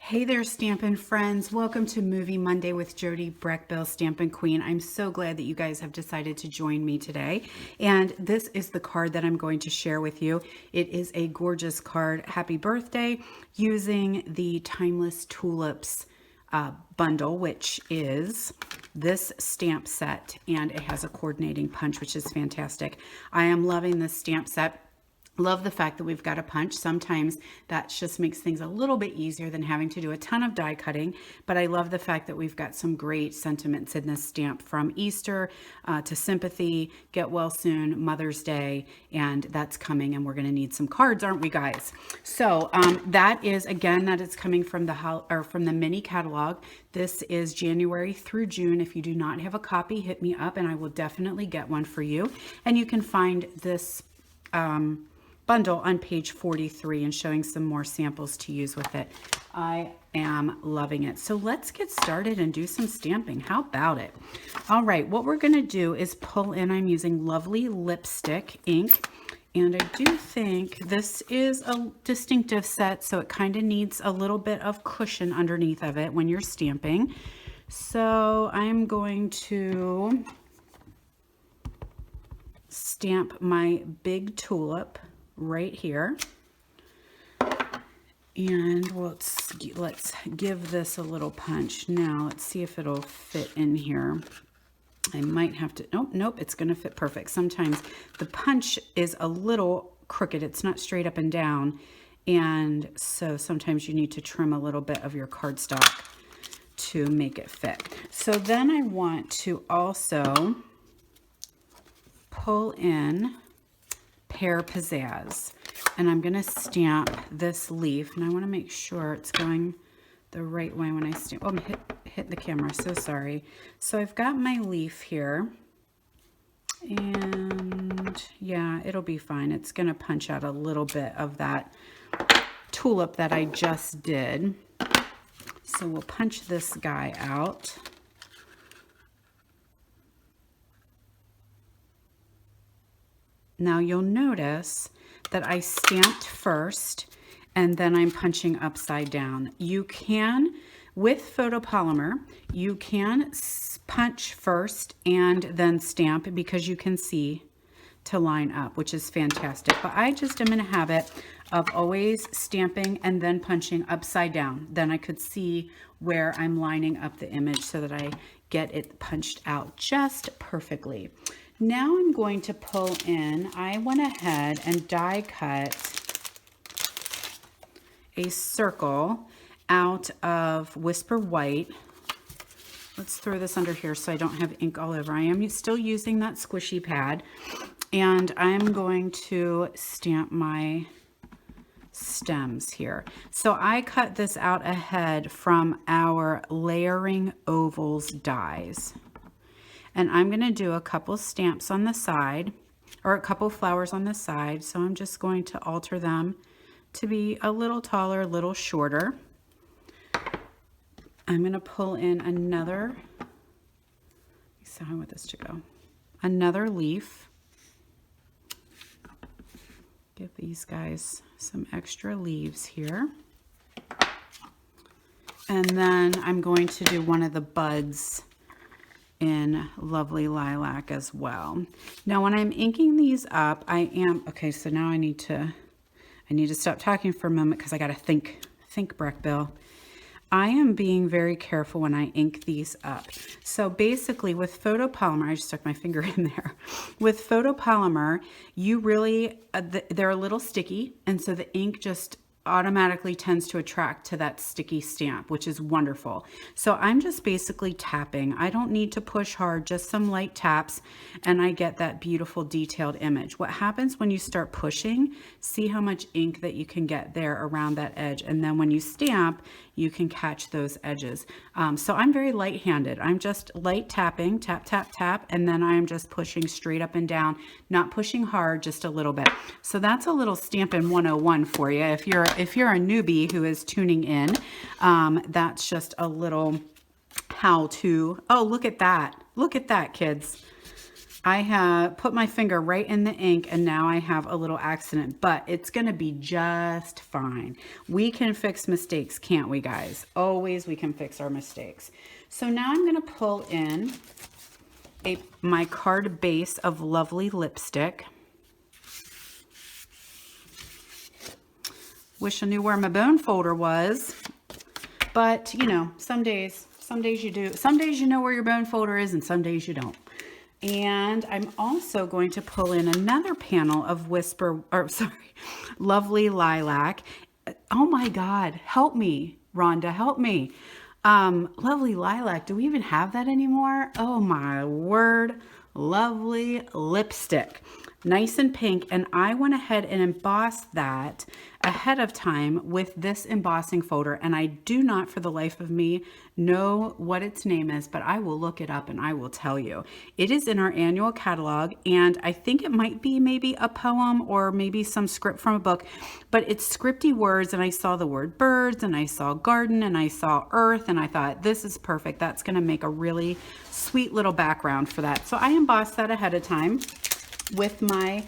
Hey there, Stampin' friends. Welcome to Movie Monday with Jody Breckbill, Stampin' Queen. I'm so glad that you guys have decided to join me today. And this is the card that I'm going to share with you. It is a gorgeous card. Happy birthday, using the Timeless Tulips bundle, which is this stamp set, and it has a coordinating punch, which is fantastic. I am loving this stamp set. Love the fact that we've got a punch. Sometimes that just makes things a little bit easier than having to do a ton of die cutting. But I love the fact that we've got some great sentiments in this stamp, from Easter to sympathy, get well soon, Mother's Day, and that's coming, and we're going to need some cards, aren't we, guys? So that is, again, that is coming from the mini catalog. This is January through June. If you do not have a copy, hit me up and I will definitely get one for you. And you can find this bundle on page 43 and showing some more samples to use with it. I am loving it. So let's get started and do some stamping. How about it? All right, what we're going to do is pull in, I'm using Lovely Lipstick ink, and I do think this is a distinctive set, so it kind of needs a little bit of cushion underneath of it when you're stamping. So I'm going to stamp my big tulip right here, and let's give this a little punch. Now let's see if it'll fit in here. I might have to, nope, it's going to fit perfect. Sometimes the punch is a little crooked, it's not straight up and down, and so sometimes you need to trim a little bit of your cardstock to make it fit. So then I want to also pull in Pear Pizzazz, and I'm going to stamp this leaf, and I want to make sure it's going the right way when I stamp. Oh, I'm hit the camera, so sorry. So I've got my leaf here, and yeah, it'll be fine. It's going to punch out a little bit of that tulip that I just did. So we'll punch this guy out. Now you'll notice that I stamped first and then I'm punching upside down. You can, with photopolymer, you can punch first and then stamp, because you can see to line up, which is fantastic. But I just am in a habit of always stamping and then punching upside down. Then I could see where I'm lining up the image so that I get it punched out just perfectly. Now I'm going to pull in, I went ahead and die cut a circle out of Whisper White. Let's throw this under here so I don't have ink all over. I am still using that squishy pad, and I'm going to stamp my stems here. So I cut this out ahead from our Layering Ovals dies. And I'm going to do a couple stamps on the side, or a couple flowers on the side. So I'm just going to alter them to be a little taller, a little shorter. I'm going to pull in another, so I want this to go, another leaf. Give these guys some extra leaves here. And then I'm going to do one of the buds in Lovely Lilac as well. Now when I'm inking these up, okay, so now I need to stop talking for a moment because I got to think Breckbill. I am being very careful when I ink these up. So basically with photopolymer, I just stuck my finger in there. With photopolymer, you really, they're a little sticky, and so the ink just automatically tends to attract to that sticky stamp, which is wonderful. So I'm just basically tapping. I don't need to push hard, just some light taps, and I get that beautiful detailed image. What happens when you start pushing, see how much ink that you can get there around that edge, and then when you stamp, you can catch those edges. So I'm very light-handed. I'm just light tapping, tap, tap, tap, and then I'm just pushing straight up and down, not pushing hard, just a little bit. So that's a little Stampin' 101 for you. If you're a newbie who is tuning in, that's just a little how to. Oh, look at that. Look at that, kids. I have put my finger right in the ink and now I have a little accident, but it's going to be just fine. We can fix mistakes, can't we, guys? Always we can fix our mistakes. So now I'm going to pull in my card base of lovely lipstick. Wish I knew where my bone folder was, but you know, some days you do. Some days you know where your bone folder is and some days you don't. And I'm also going to pull in another panel of Lovely Lilac. Oh my God, help me, Rhonda, help me. Lovely Lilac, do we even have that anymore? Oh my word, lovely lipstick. Nice and pink, and I went ahead and embossed that ahead of time with this embossing folder, and I do not for the life of me know what its name is, but I will look it up and I will tell you. It is in our annual catalog, and I think it might be maybe a poem or maybe some script from a book, but it's scripty words, and I saw the word birds, and I saw garden, and I saw earth, and I thought this is perfect. That's going to make a really sweet little background for that. So I embossed that ahead of time with my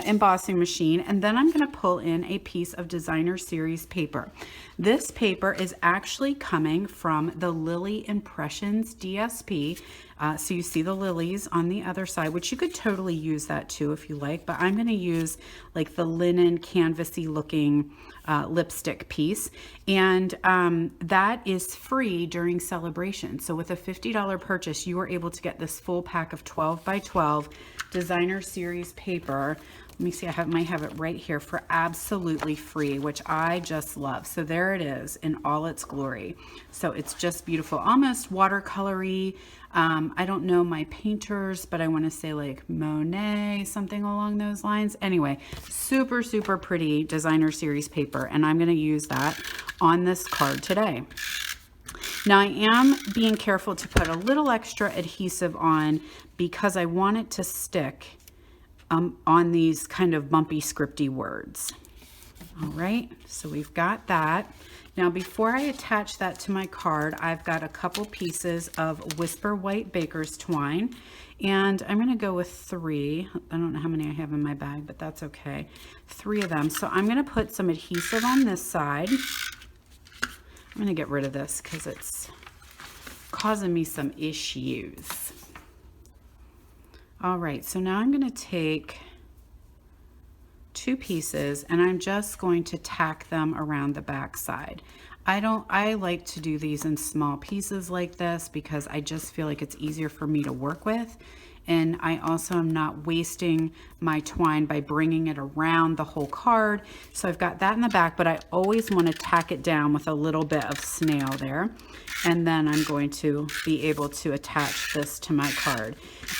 embossing machine, and then I'm going to pull in a piece of designer series paper. This paper is actually coming from the Lily Impressions DSP. So you see the lilies on the other side, which you could totally use that too if you like, but I'm going to use like the linen canvasy looking lipstick piece, and that is free during celebration. So with a $50 purchase, you are able to get this full pack of 12 by 12 designer series paper. Let me see, I might have it right here for absolutely free, which I just love. So there it is in all its glory. So it's just beautiful, almost watercolory. I don't know my painters, but I want to say like Monet, something along those lines. Anyway, super, super pretty designer series paper, and I'm going to use that on this card today. Now I am being careful to put a little extra adhesive on because I want it to stick on these kind of bumpy scripty words. All right, so we've got that. Now before I attach that to my card, I've got a couple pieces of Whisper White Baker's twine, and I'm going to go with 3. I don't know how many I have in my bag, but that's okay. 3 of them. So I'm going to put some adhesive on this side. I'm going to get rid of this because it's causing me some issues. All right, so now I'm going to take 2 pieces and I'm just going to tack them around the back side. I like to do these in small pieces like this because I just feel like it's easier for me to work with. And I also am not wasting my twine by bringing it around the whole card. So I've got that in the back, but I always want to tack it down with a little bit of snail there. And then I'm going to be able to attach this to my card.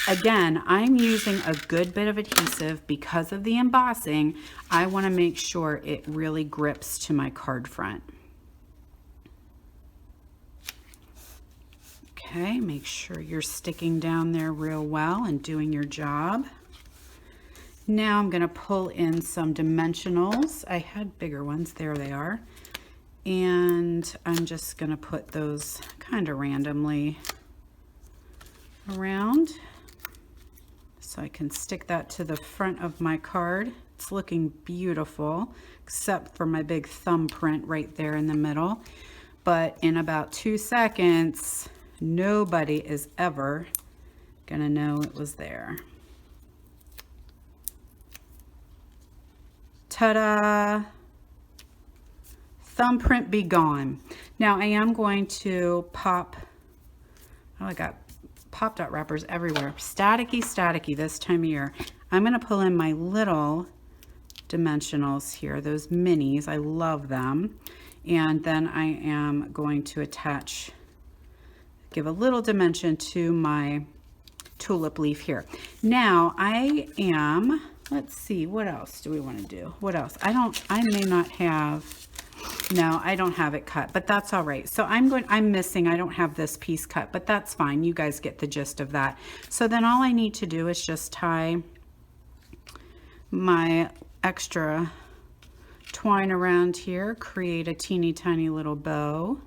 Again, I'm using a good bit of adhesive because of the embossing. I want to make sure it really grips to my card front. Okay, make sure you're sticking down there real well and doing your job. Now I'm going to pull in some dimensionals. I had bigger ones, there they are. And I'm just going to put those kind of randomly around so I can stick that to the front of my card. It's looking beautiful, except for my big thumbprint right there in the middle. But in about 2 seconds, nobody is ever gonna know it was there. Ta-da! Thumbprint be gone. Now I am going to pop, oh, I got pop dot wrappers everywhere. Staticky this time of year. I'm gonna pull in my little dimensionals here, those minis. I love them. And then I am going to attach, give a little dimension to my tulip leaf here. Now I am, let's see, what else do we want to do? What else? I may not have, no, I don't have it cut, but that's all right. So I'm missing, I don't have this piece cut, but that's fine. You guys get the gist of that. So then all I need to do is just tie my extra twine around here, create a teeny tiny little bow.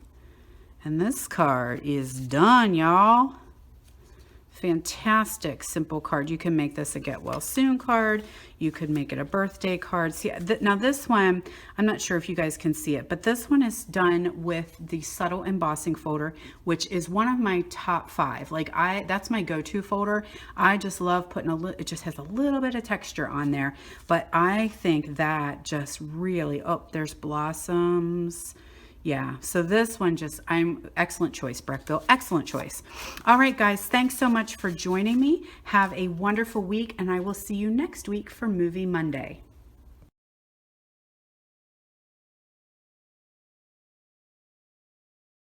And this card is done, y'all. Fantastic simple card. You can make this a get well soon card. You could make it a birthday card. See, now this one, I'm not sure if you guys can see it, but this one is done with the subtle embossing folder, which is one of my top 5. Like that's my go-to folder. I just love putting it just has a little bit of texture on there, but I think that just really, oh, there's blossoms. Yeah, so this one excellent choice, Breckville. Excellent choice. All right, guys, thanks so much for joining me. Have a wonderful week, and I will see you next week for Movie Monday.